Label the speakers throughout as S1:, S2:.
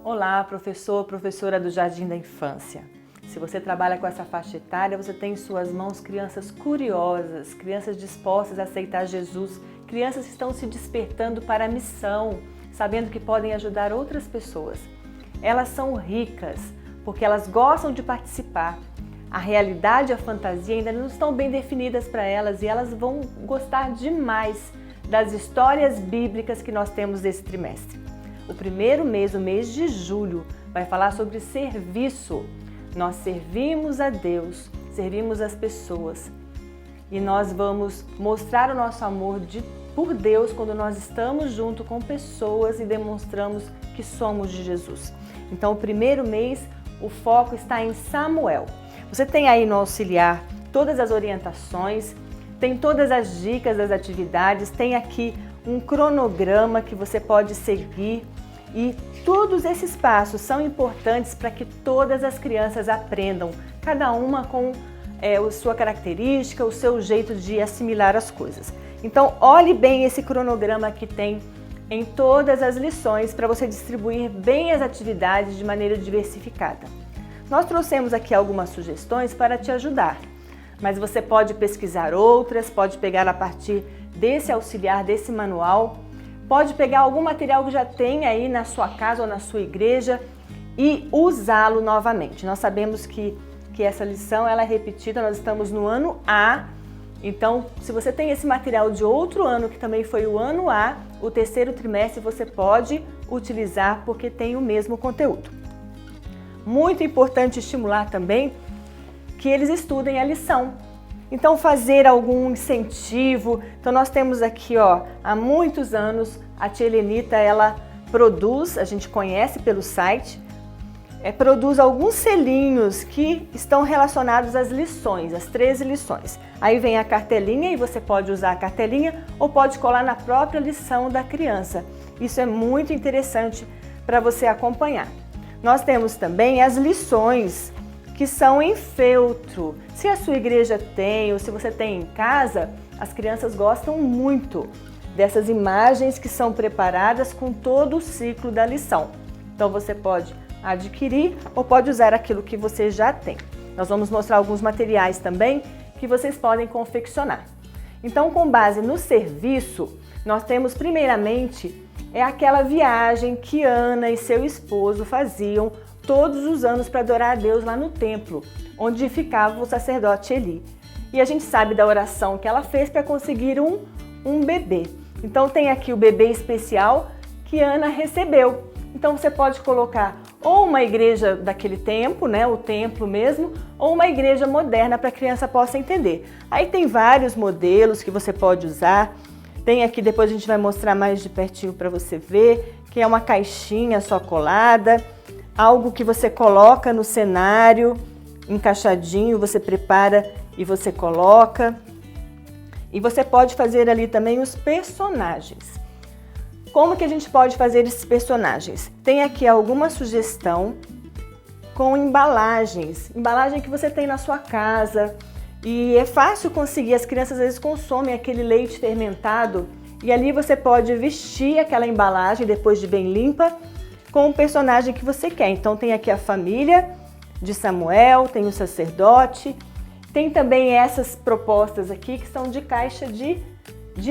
S1: Olá, professor, professora do Jardim da Infância. Se você trabalha com essa faixa etária, você tem em suas mãos crianças curiosas, crianças dispostas a aceitar Jesus, crianças que estão se despertando para a missão, sabendo que podem ajudar outras pessoas. Elas são ricas, porque elas gostam de participar. A realidade e a fantasia ainda não estão bem definidas para elas e elas vão gostar demais das histórias bíblicas que nós temos esse trimestre. O primeiro mês, o mês de julho, vai falar sobre serviço. Nós servimos a Deus, servimos as pessoas e nós vamos mostrar o nosso amor por Deus quando nós estamos junto com pessoas e demonstramos que somos de Jesus. Então, o primeiro mês, o foco está em Samuel. Você tem aí no auxiliar todas as orientações, tem todas as dicas das atividades, tem aqui um cronograma que você pode seguir e todos esses passos são importantes para que todas as crianças aprendam, cada uma com a sua característica, o seu jeito de assimilar as coisas. Então, olhe bem esse cronograma que tem em todas as lições para você distribuir bem as atividades de maneira diversificada. Nós trouxemos aqui algumas sugestões para te ajudar, mas você pode pesquisar outras, pode pegar a partir desse auxiliar, desse manual, pode pegar algum material que já tem aí na sua casa ou na sua igreja e usá-lo novamente. Nós sabemos que essa lição ela é repetida, nós estamos no ano A, então se você tem esse material de outro ano, que também foi o ano A, o terceiro trimestre você pode utilizar porque tem o mesmo conteúdo. Muito importante estimular também que eles estudem a lição. Então, fazer algum incentivo. Então, nós temos aqui, há muitos anos, a tia Helenita, ela produz, a gente conhece pelo site, produz alguns selinhos que estão relacionados às lições, às 13 lições. Aí vem a cartelinha e você pode usar a cartelinha ou pode colar na própria lição da criança. Isso é muito interessante para você acompanhar. Nós temos também as lições que são em feltro. Se a sua igreja tem ou se você tem em casa, as crianças gostam muito dessas imagens que são preparadas com todo o ciclo da lição. Então você pode adquirir ou pode usar aquilo que você já tem. Nós vamos mostrar alguns materiais também que vocês podem confeccionar. Então, com base no serviço, nós temos primeiramente aquela viagem que Ana e seu esposo faziam todos os anos para adorar a Deus lá no templo, onde ficava o sacerdote Eli. E a gente sabe da oração que ela fez para conseguir um bebê. Então tem aqui o bebê especial que Ana recebeu. Então você pode colocar ou uma igreja daquele tempo, o templo mesmo, ou uma igreja moderna para a criança possa entender. Aí tem vários modelos que você pode usar. Tem aqui, depois a gente vai mostrar mais de pertinho para você ver, que é uma caixinha só colada, algo que você coloca no cenário, encaixadinho, você prepara e você coloca. E você pode fazer ali também os personagens. Como que a gente pode fazer esses personagens? Tem aqui alguma sugestão com embalagens, embalagem que você tem na sua casa. E é fácil conseguir, as crianças às vezes consomem aquele leite fermentado e ali você pode vestir aquela embalagem depois de bem limpa com o personagem que você quer. Então tem aqui a família de Samuel, tem o sacerdote, tem também essas propostas aqui que são de caixa de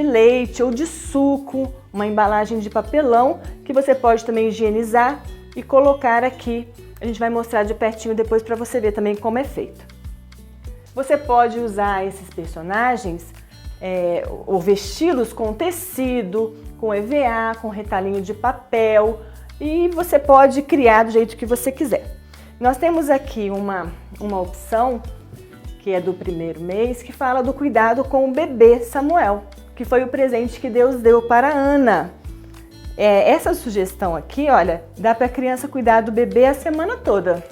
S1: leite ou de suco, uma embalagem de papelão que você pode também higienizar e colocar aqui. A gente vai mostrar de pertinho depois para você ver também como é feito. Você pode usar esses personagens ou vesti-los com tecido, com EVA, com retalhinho de papel e você pode criar do jeito que você quiser. Nós temos aqui uma opção que é do primeiro mês que fala do cuidado com o bebê Samuel, que foi o presente que Deus deu para Ana. Essa sugestão aqui, olha, dá para a criança cuidar do bebê a semana toda,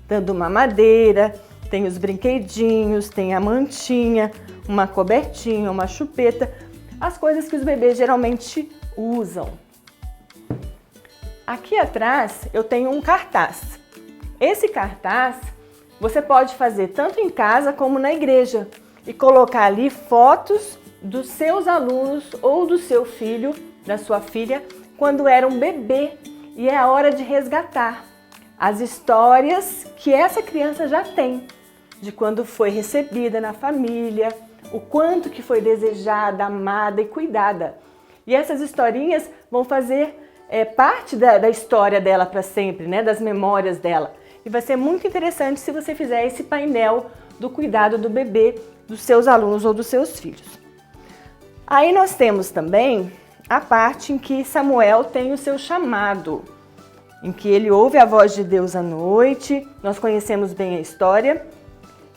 S1: dando uma mamadeira. Tem os brinquedinhos, tem a mantinha, uma cobertinha, uma chupeta, as coisas que os bebês geralmente usam. Aqui atrás eu tenho um cartaz. Esse cartaz você pode fazer tanto em casa como na igreja e colocar ali fotos dos seus alunos ou do seu filho, da sua filha, quando era um bebê, e é a hora de resgatar as histórias que essa criança já tem, de quando foi recebida na família, o quanto que foi desejada, amada e cuidada. E essas historinhas vão fazer parte da história dela para sempre, né? Das memórias dela. E vai ser muito interessante se você fizer esse painel do cuidado do bebê, dos seus alunos ou dos seus filhos. Aí nós temos também a parte em que Samuel tem o seu chamado, em que ele ouve a voz de Deus à noite, nós conhecemos bem a história.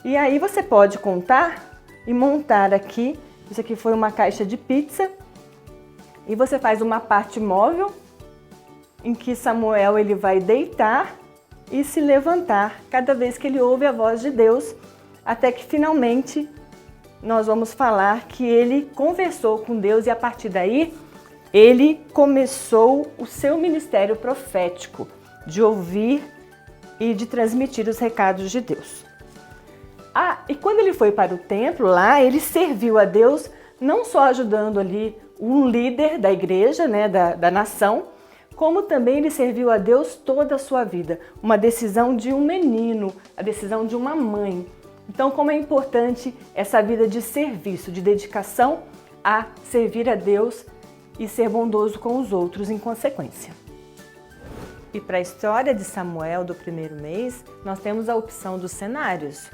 S1: E aí você pode contar e montar aqui, isso aqui foi uma caixa de pizza, e você faz uma parte móvel, em que Samuel ele vai deitar e se levantar cada vez que ele ouve a voz de Deus, até que finalmente nós vamos falar que ele conversou com Deus e a partir daí ele começou o seu ministério profético de ouvir e de transmitir os recados de Deus. E quando ele foi para o templo lá, ele serviu a Deus não só ajudando ali um líder da igreja, né, da nação, como também ele serviu a Deus toda a sua vida. Uma decisão de um menino, a decisão de uma mãe. Então, como é importante essa vida de serviço, de dedicação a servir a Deus e ser bondoso com os outros em consequência. E para a história de Samuel do primeiro mês, nós temos a opção dos cenários.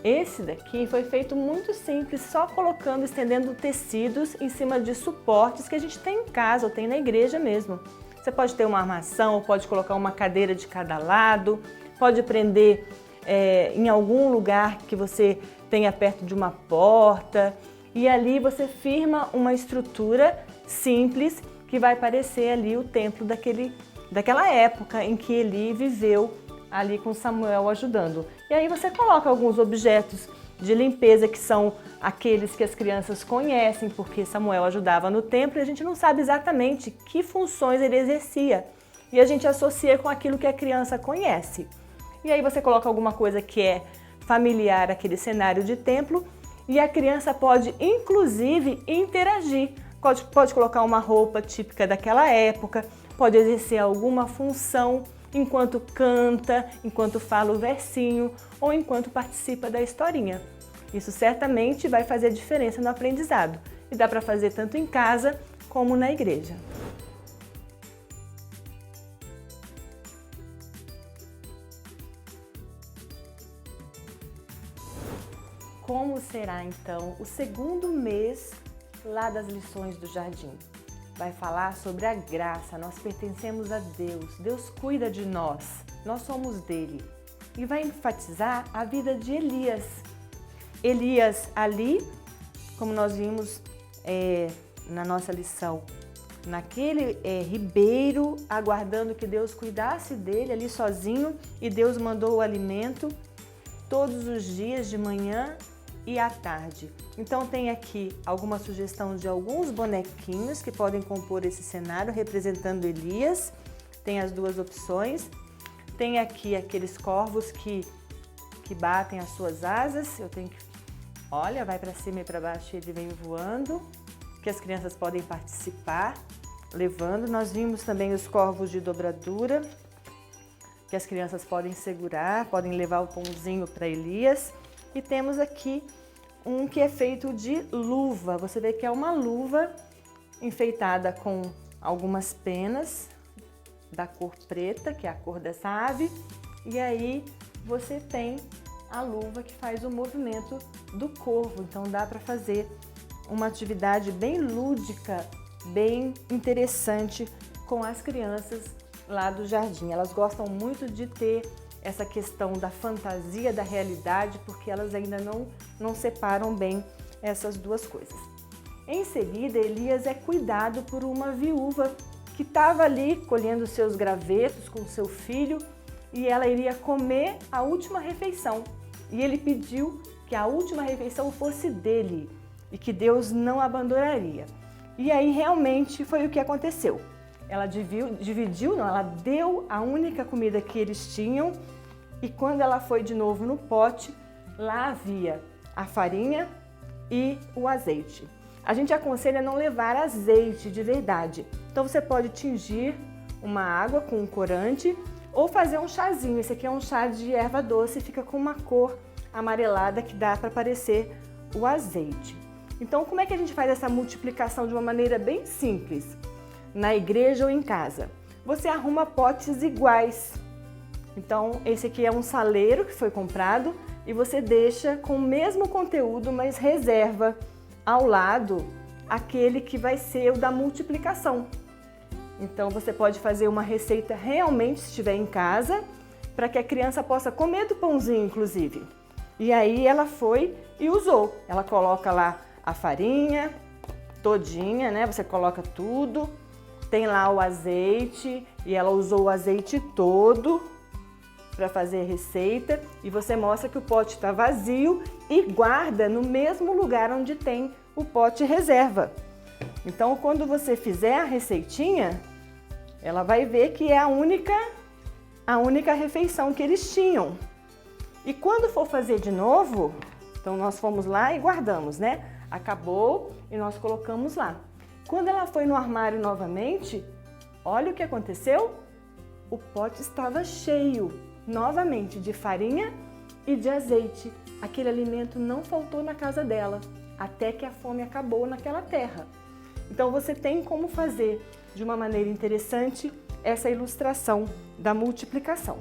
S1: Esse daqui foi feito muito simples, só colocando, estendendo tecidos em cima de suportes que a gente tem em casa ou tem na igreja mesmo. Você pode ter uma armação, ou pode colocar uma cadeira de cada lado, pode prender em algum lugar que você tenha perto de uma porta e ali você firma uma estrutura simples que vai parecer ali o templo daquela época em que Eli viveu ali com Samuel ajudando. E aí você coloca alguns objetos de limpeza que são aqueles que as crianças conhecem, porque Samuel ajudava no templo e a gente não sabe exatamente que funções ele exercia. E a gente associa com aquilo que a criança conhece. E aí você coloca alguma coisa que é familiar àquele cenário de templo e a criança pode, inclusive, interagir. Pode colocar uma roupa típica daquela época, pode exercer alguma função enquanto canta, enquanto fala o versinho ou enquanto participa da historinha. Isso certamente vai fazer diferença no aprendizado e dá para fazer tanto em casa como na igreja. Como será então o segundo mês lá das lições do jardim? Vai falar sobre a graça, nós pertencemos a Deus, Deus cuida de nós, nós somos dele. E vai enfatizar a vida de Elias. Elias ali, como nós vimos na nossa lição, naquele ribeiro, aguardando que Deus cuidasse dele ali sozinho, e Deus mandou o alimento todos os dias de manhã e à tarde. Então tem aqui alguma sugestão de alguns bonequinhos que podem compor esse cenário representando Elias. Tem as duas opções. Tem aqui aqueles corvos que batem as suas asas. Eu tenho que... Olha, vai para cima e para baixo e ele vem voando, que as crianças podem participar, levando. Nós vimos também os corvos de dobradura, que as crianças podem segurar, podem levar o pãozinho para Elias. E temos aqui um que é feito de luva. Você vê que é uma luva enfeitada com algumas penas da cor preta, que é a cor dessa ave. E aí você tem a luva que faz o movimento do corvo. Então dá para fazer uma atividade bem lúdica, bem interessante com as crianças lá do jardim. Elas gostam muito de ter essa questão da fantasia, da realidade, porque elas ainda não separam bem essas duas coisas. Em seguida, Elias é cuidado por uma viúva que estava ali colhendo seus gravetos com seu filho e ela iria comer a última refeição. E ele pediu que a última refeição fosse dele e que Deus não abandonaria. E aí realmente foi o que aconteceu. Ela ela deu a única comida que eles tinham. E quando ela foi de novo no pote, lá havia a farinha e o azeite. a gente aconselha não levar azeite de verdade. Então você pode tingir uma água com um corante ou fazer um chazinho. Esse aqui é um chá de erva doce, fica com uma cor amarelada que dá para parecer o azeite. Então como é que a gente faz essa multiplicação de uma maneira bem simples? Na igreja ou em casa? Você arruma potes iguais. Então esse aqui é um saleiro que foi comprado e você deixa com o mesmo conteúdo, mas reserva ao lado aquele que vai ser o da multiplicação. Então você pode fazer uma receita realmente se estiver em casa, para que a criança possa comer do pãozinho, inclusive. E aí ela foi e usou. Ela coloca lá a farinha todinha, né? Você coloca tudo, tem lá o azeite e ela usou o azeite todo para fazer a receita e você mostra que o pote está vazio e guarda no mesmo lugar onde tem o pote reserva. Então, quando você fizer a receitinha, ela vai ver que é a única refeição que eles tinham. E quando for fazer de novo, então nós fomos lá e guardamos, né? Acabou e nós colocamos lá. Quando ela foi no armário novamente, olha o que aconteceu. O pote estava cheio, novamente, de farinha e de azeite. Aquele alimento não faltou na casa dela, até que a fome acabou naquela terra. Então você tem como fazer de uma maneira interessante essa ilustração da multiplicação.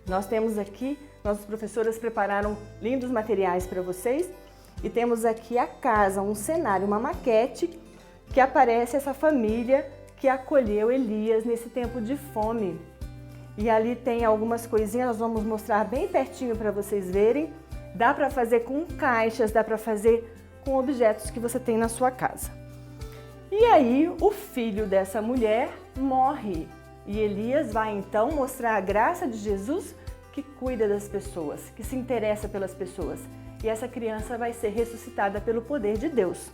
S1: Nós temos aqui, nossas professoras prepararam lindos materiais para vocês e temos aqui a casa, um cenário, uma maquete que aparece essa família que acolheu Elias nesse tempo de fome. E ali tem algumas coisinhas, nós vamos mostrar bem pertinho para vocês verem. Dá para fazer com caixas, dá para fazer com objetos que você tem na sua casa. E aí o filho dessa mulher morre e Elias vai então mostrar a graça de Jesus que cuida das pessoas, que se interessa pelas pessoas. E essa criança vai ser ressuscitada pelo poder de Deus.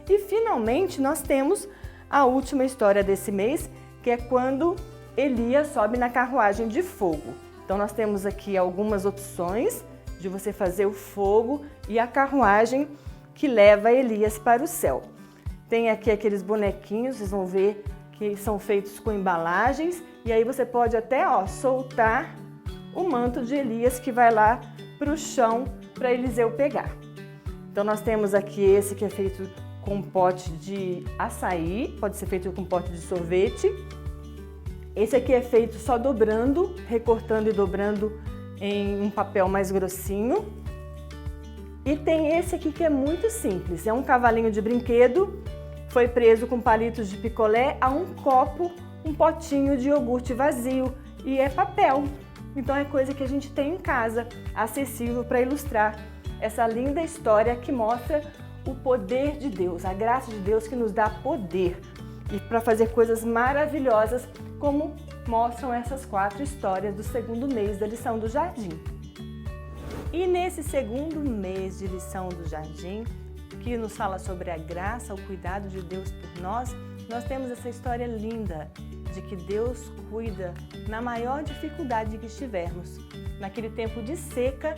S1: E finalmente nós temos a última história desse mês, que é quando Elias sobe na carruagem de fogo. Então nós temos aqui algumas opções de você fazer o fogo e a carruagem que leva Elias para o céu. Tem aqui aqueles bonequinhos, vocês vão ver que são feitos com embalagens e aí você pode até soltar o manto de Elias que vai lá para o chão para Eliseu pegar. Então nós temos aqui esse que é feito com pote de açaí, pode ser feito com pote de sorvete. Esse aqui é feito só dobrando, recortando e dobrando em um papel mais grossinho. E tem esse aqui que é muito simples, é um cavalinho de brinquedo, foi preso com palitos de picolé a um copo, um potinho de iogurte vazio e é papel. Então é coisa que a gente tem em casa, acessível para ilustrar essa linda história que mostra o poder de Deus, a graça de Deus que nos dá poder e para fazer coisas maravilhosas, como mostram essas 4 histórias do segundo mês da lição do jardim. E nesse segundo mês de lição do jardim, que nos fala sobre a graça, o cuidado de Deus por nós, nós temos essa história linda de que Deus cuida na maior dificuldade que estivermos. Naquele tempo de seca,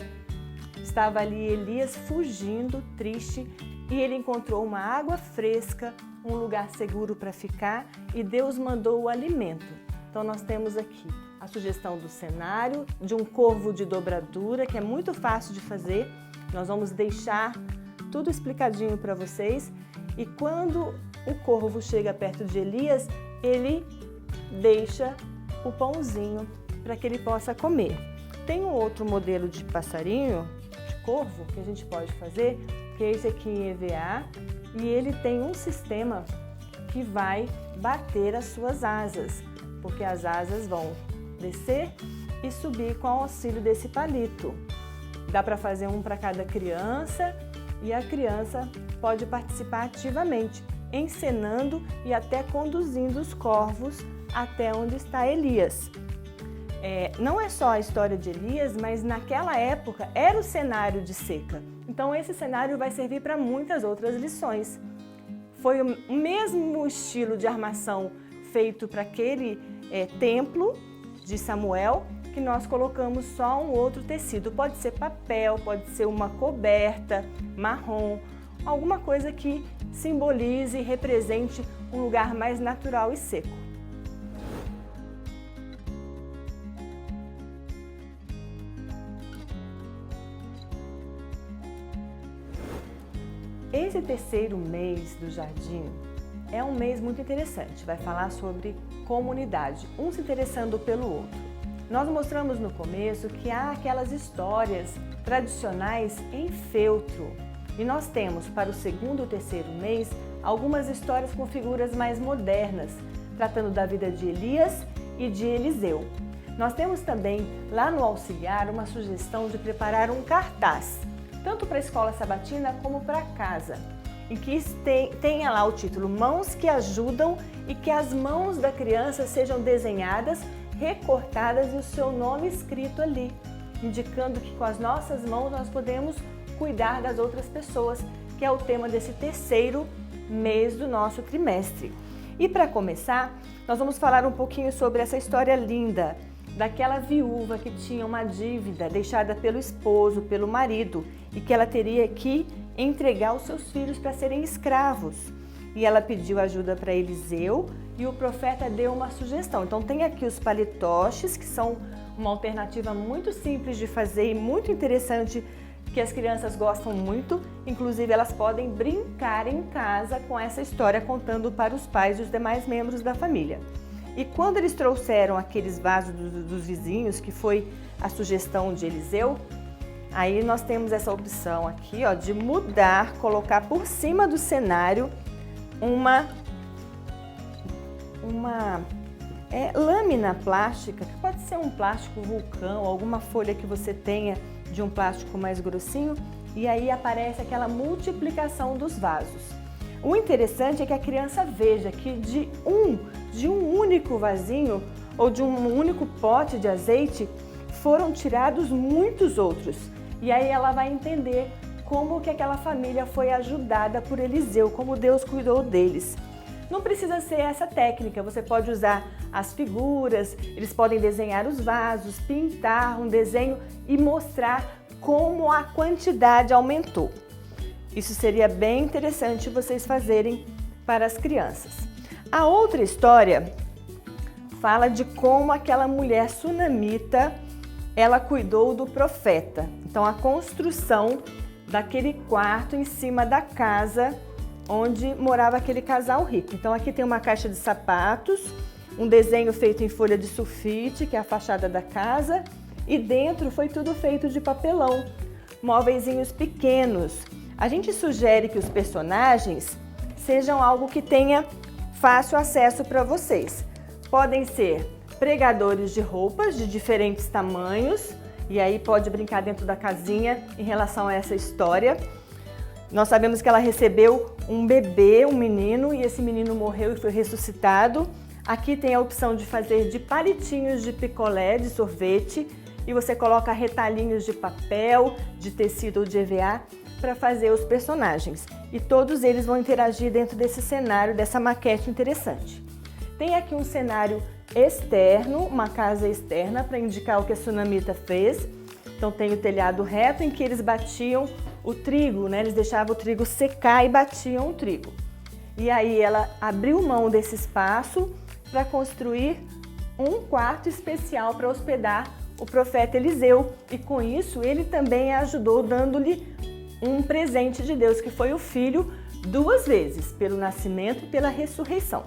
S1: estava ali Elias fugindo, triste, e ele encontrou uma água fresca, um lugar seguro para ficar e Deus mandou o alimento. Então nós temos aqui a sugestão do cenário, de um corvo de dobradura, que é muito fácil de fazer. Nós vamos deixar tudo explicadinho para vocês. E quando o corvo chega perto de Elias, ele deixa o pãozinho para que ele possa comer. Tem um outro modelo de passarinho, de corvo, que a gente pode fazer, que é esse aqui em EVA, e ele tem um sistema que vai bater as suas asas, porque as asas vão descer e subir com o auxílio desse palito. Dá para fazer um para cada criança e a criança pode participar ativamente, encenando e até conduzindo os corvos até onde está Elias. Não é só a história de Elias, mas naquela época era o cenário de seca. Então esse cenário vai servir para muitas outras lições. Foi o mesmo estilo de armação feito para aquele templo de Samuel, que nós colocamos só um outro tecido. Pode ser papel, pode ser uma coberta marrom, alguma coisa que simbolize e represente um lugar mais natural e seco. Esse terceiro mês do jardim é um mês muito interessante, vai falar sobre comunidade, um se interessando pelo outro. Nós mostramos no começo que há aquelas histórias tradicionais em feltro e nós temos para o segundo e terceiro mês algumas histórias com figuras mais modernas, tratando da vida de Elias e de Eliseu. Nós temos também lá no auxiliar uma sugestão de preparar um cartaz, tanto para a escola sabatina como para casa, em que tenha lá o título Mãos que Ajudam e que as mãos da criança sejam desenhadas, recortadas e o seu nome escrito ali, indicando que com as nossas mãos nós podemos cuidar das outras pessoas, que é o tema desse terceiro mês do nosso trimestre. E para começar, nós vamos falar um pouquinho sobre essa história linda daquela viúva que tinha uma dívida deixada pelo esposo, pelo marido, e que ela teria que entregar os seus filhos para serem escravos. E ela pediu ajuda para Eliseu e o profeta deu uma sugestão. Então tem aqui os palitoches, que são uma alternativa muito simples de fazer e muito interessante, que as crianças gostam muito. Inclusive elas podem brincar em casa com essa história, contando para os pais e os demais membros da família. E quando eles trouxeram aqueles vasos dos vizinhos, que foi a sugestão de Eliseu, aí nós temos essa opção aqui, ó, de mudar, colocar por cima do cenário uma lâmina plástica, que pode ser um plástico vulcão, alguma folha que você tenha de um plástico mais grossinho, e aí aparece aquela multiplicação dos vasos. O interessante é que a criança veja que de um único vasinho ou de um único pote de azeite foram tirados muitos outros. E aí ela vai entender como que aquela família foi ajudada por Eliseu, como Deus cuidou deles. Não precisa ser essa técnica, você pode usar as figuras, eles podem desenhar os vasos, pintar um desenho e mostrar como a quantidade aumentou. Isso seria bem interessante vocês fazerem para as crianças. A outra história fala de como aquela mulher sunamita, ela cuidou do profeta. Então a construção daquele quarto em cima da casa onde morava aquele casal rico. Então aqui tem uma caixa de sapatos, um desenho feito em folha de sulfite, que é a fachada da casa, e dentro foi tudo feito de papelão, móveizinhos pequenos. A gente sugere que os personagens sejam algo que tenha fácil acesso para vocês. Podem ser pregadores de roupas de diferentes tamanhos, e aí pode brincar dentro da casinha em relação a essa história. Nós sabemos que ela recebeu um bebê, um menino, e esse menino morreu e foi ressuscitado. Aqui tem a opção de fazer de palitinhos de picolé, de sorvete, e você coloca retalhinhos de papel, de tecido ou de EVA para fazer os personagens. E todos eles vão interagir dentro desse cenário, dessa maquete interessante. Tem aqui um cenário externo, uma casa externa, para indicar o que a sunamita fez. Então tem o telhado reto em que eles batiam o trigo, né? Eles deixavam o trigo secar e batiam o trigo. E aí ela abriu mão desse espaço para construir um quarto especial para hospedar o profeta Eliseu. E com isso ele também ajudou, dando-lhe um presente de Deus, que foi o filho duas vezes, pelo nascimento e pela ressurreição.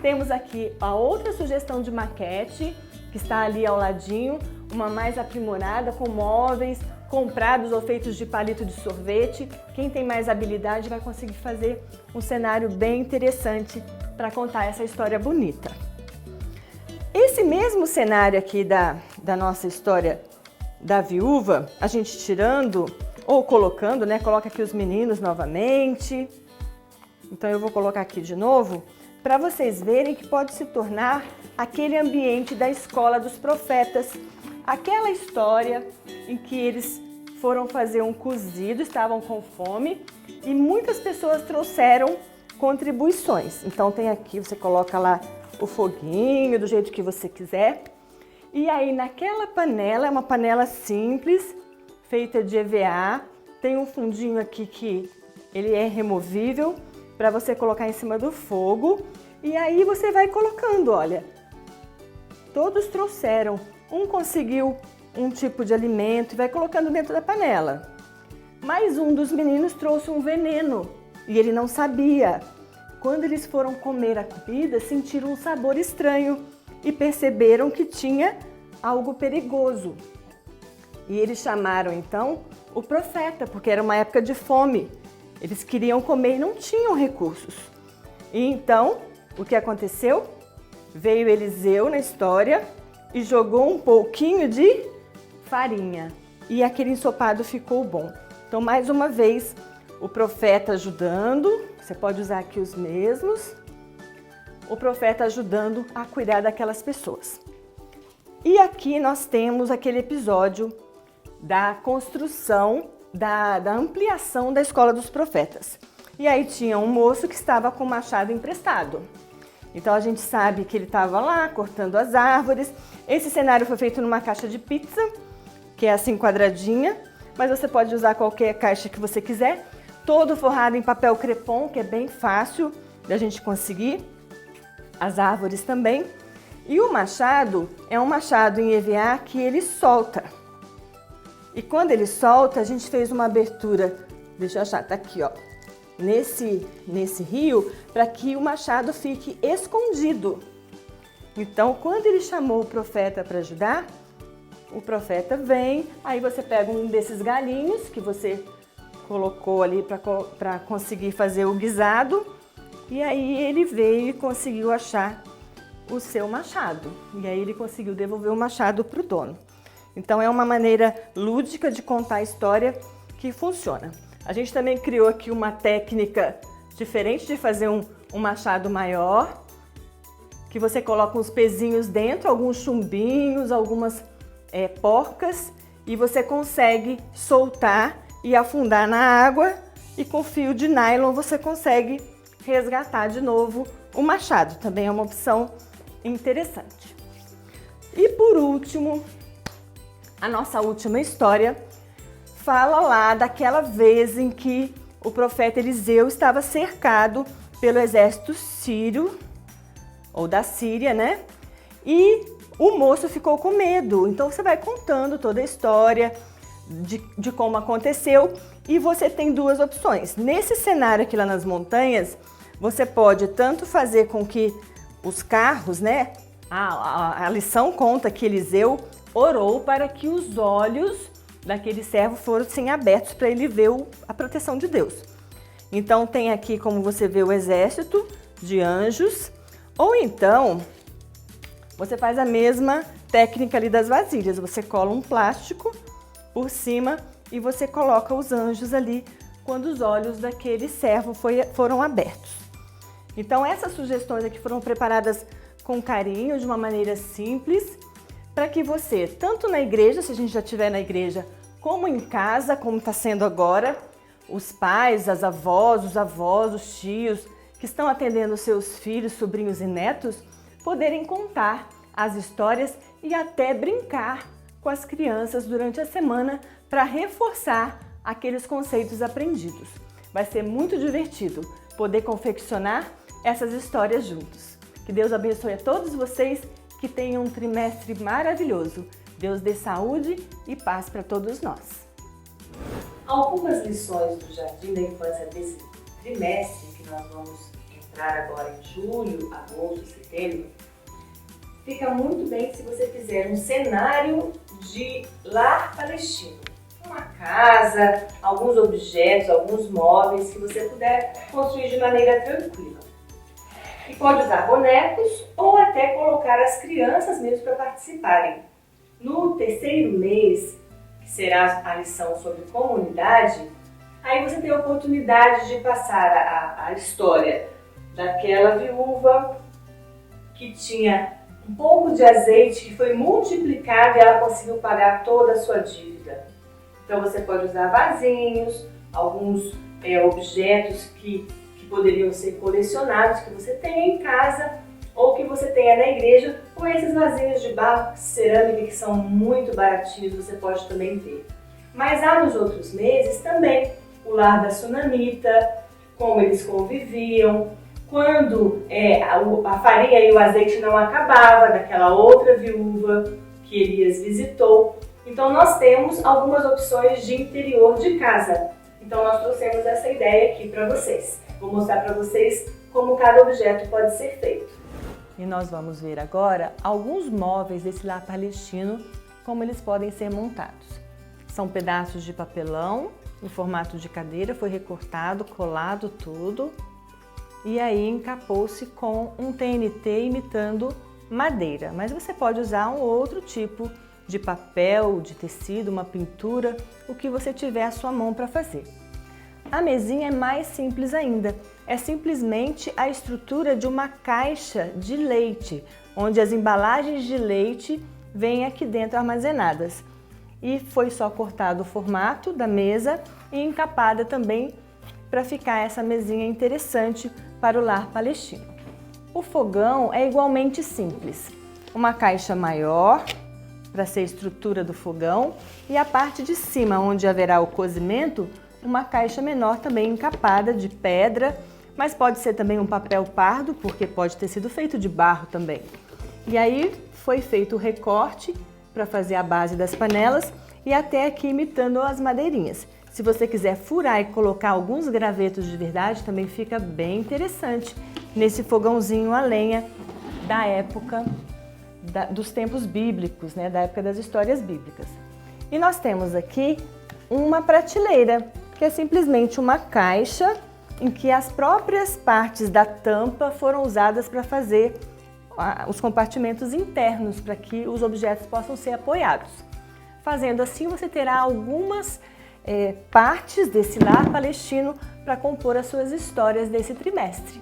S1: Temos aqui a outra sugestão de maquete, que está ali ao ladinho, uma mais aprimorada, com móveis comprados ou feitos de palito de sorvete. Quem tem mais habilidade vai conseguir fazer um cenário bem interessante para contar essa história bonita. Esse mesmo cenário aqui da nossa história da viúva, a gente tirando ou colocando, né? Coloca aqui os meninos novamente. Então eu vou colocar aqui de novo, para vocês verem que pode se tornar aquele ambiente da escola dos profetas, aquela história em que eles foram fazer um cozido, estavam com fome e muitas pessoas trouxeram contribuições. Então tem aqui, você coloca lá o foguinho do jeito que você quiser. E aí naquela panela, é uma panela simples, feita de EVA, tem um fundinho aqui que ele é removível. para você colocar em cima do fogo. E aí você vai colocando, olha. Todos trouxeram. Um conseguiu um tipo de alimento e vai colocando dentro da panela. Mas um dos meninos trouxe um veneno e ele não sabia. Quando eles foram comer a comida, sentiram um sabor estranho e perceberam que tinha algo perigoso. E eles chamaram então o profeta, porque era uma época de fome. Eles queriam comer e não tinham recursos. E então, o que aconteceu? Veio Eliseu na história e jogou um pouquinho de farinha. E aquele ensopado ficou bom. Então, mais uma vez, o profeta ajudando, você pode usar aqui os mesmos, o profeta ajudando a cuidar daquelas pessoas. E aqui nós temos aquele episódio da construção, da ampliação da escola dos profetas. E aí tinha um moço que estava com o machado emprestado. Então a gente sabe que ele estava lá cortando as árvores. Esse cenário foi feito numa caixa de pizza, que é assim quadradinha, mas você pode usar qualquer caixa que você quiser. Todo forrado em papel crepom, que é bem fácil da gente conseguir. As árvores também. E o machado é um machado em EVA que ele solta. E quando ele solta, a gente fez uma abertura, deixa eu achar, tá aqui, ó, nesse rio, para que o machado fique escondido. Então, quando ele chamou o profeta para ajudar, o profeta vem, aí você pega um desses galinhos que você colocou ali para conseguir fazer o guisado, e aí ele veio e conseguiu achar o seu machado. E aí ele conseguiu devolver o machado para o dono. Então é uma maneira lúdica de contar a história que funciona. A gente também criou aqui uma técnica diferente de fazer um machado maior, que você coloca uns pezinhos dentro, alguns chumbinhos, algumas porcas, e você consegue soltar e afundar na água, e com fio de nylon você consegue resgatar de novo o machado. Também é uma opção interessante. E por último, a nossa última história fala lá daquela vez em que o profeta Eliseu estava cercado pelo exército sírio, ou da Síria, né? E o moço ficou com medo. Então você vai contando toda a história de como aconteceu e você tem duas opções. Nesse cenário aqui lá nas montanhas, você pode tanto fazer com que os carros, né? A lição conta que Eliseu orou para que os olhos daquele servo fossem abertos para ele ver a proteção de Deus. Então tem aqui como você vê o exército de anjos, ou então você faz a mesma técnica ali das vasilhas, você cola um plástico por cima e você coloca os anjos ali quando os olhos daquele servo foram abertos. Então essas sugestões aqui foram preparadas com carinho, de uma maneira simples, para que você, tanto na igreja, se a gente já estiver na igreja, como em casa, como está sendo agora, os pais, as avós, os avós, os tios, que estão atendendo seus filhos, sobrinhos e netos, poderem contar as histórias e até brincar com as crianças durante a semana para reforçar aqueles conceitos aprendidos. Vai ser muito divertido poder confeccionar essas histórias juntos. Que Deus abençoe a todos vocês, que tenham um trimestre maravilhoso. Deus dê saúde e paz para todos nós.
S2: Algumas lições do Jardim da Infância desse trimestre, que nós vamos entrar agora em julho, agosto, setembro, fica muito bem se você fizer um cenário de lar palestino. Uma casa, alguns objetos, alguns móveis que você puder construir de maneira tranquila. E pode usar bonecos ou até colocar as crianças mesmo para participarem. No terceiro mês, que será a lição sobre comunidade, aí você tem a oportunidade de passar a história daquela viúva que tinha um pouco de azeite que foi multiplicado e ela conseguiu pagar toda a sua dívida. Então você pode usar vasinhos, alguns objetos que poderiam ser colecionados, que você tenha em casa ou que você tenha na igreja, ou esses vasinhos de barro, cerâmica, que são muito baratinhos, você pode também ter. Mas há nos outros meses também o lar da Sunamita, como eles conviviam, quando a farinha e o azeite não acabava daquela outra viúva que Elias visitou. Então nós temos algumas opções de interior de casa. Então nós trouxemos essa ideia aqui para vocês. Vou mostrar para vocês como cada objeto pode ser feito.
S1: E nós vamos ver agora alguns móveis desse lar palestino, como eles podem ser montados. São pedaços de papelão em formato de cadeira, foi recortado, colado tudo e aí encapou-se com um TNT imitando madeira. Mas você pode usar um outro tipo de papel, de tecido, uma pintura, o que você tiver à sua mão para fazer. A mesinha é mais simples ainda, é simplesmente a estrutura de uma caixa de leite, onde as embalagens de leite vêm aqui dentro armazenadas. E foi só cortado o formato da mesa e encapada também para ficar essa mesinha interessante para o lar palestino. O fogão é igualmente simples, uma caixa maior para ser a estrutura do fogão e a parte de cima, onde haverá o cozimento, uma caixa menor também encapada de pedra, mas pode ser também um papel pardo, porque pode ter sido feito de barro também. E aí foi feito o recorte para fazer a base das panelas e até aqui imitando as madeirinhas. Se você quiser furar e colocar alguns gravetos de verdade, também fica bem interessante nesse fogãozinho a lenha da época dos tempos bíblicos, né? Da época das histórias bíblicas. E nós temos aqui uma prateleira, que é simplesmente uma caixa em que as próprias partes da tampa foram usadas para fazer os compartimentos internos, para que os objetos possam ser apoiados. Fazendo assim, você terá algumas partes desse lar palestino para compor as suas histórias desse trimestre.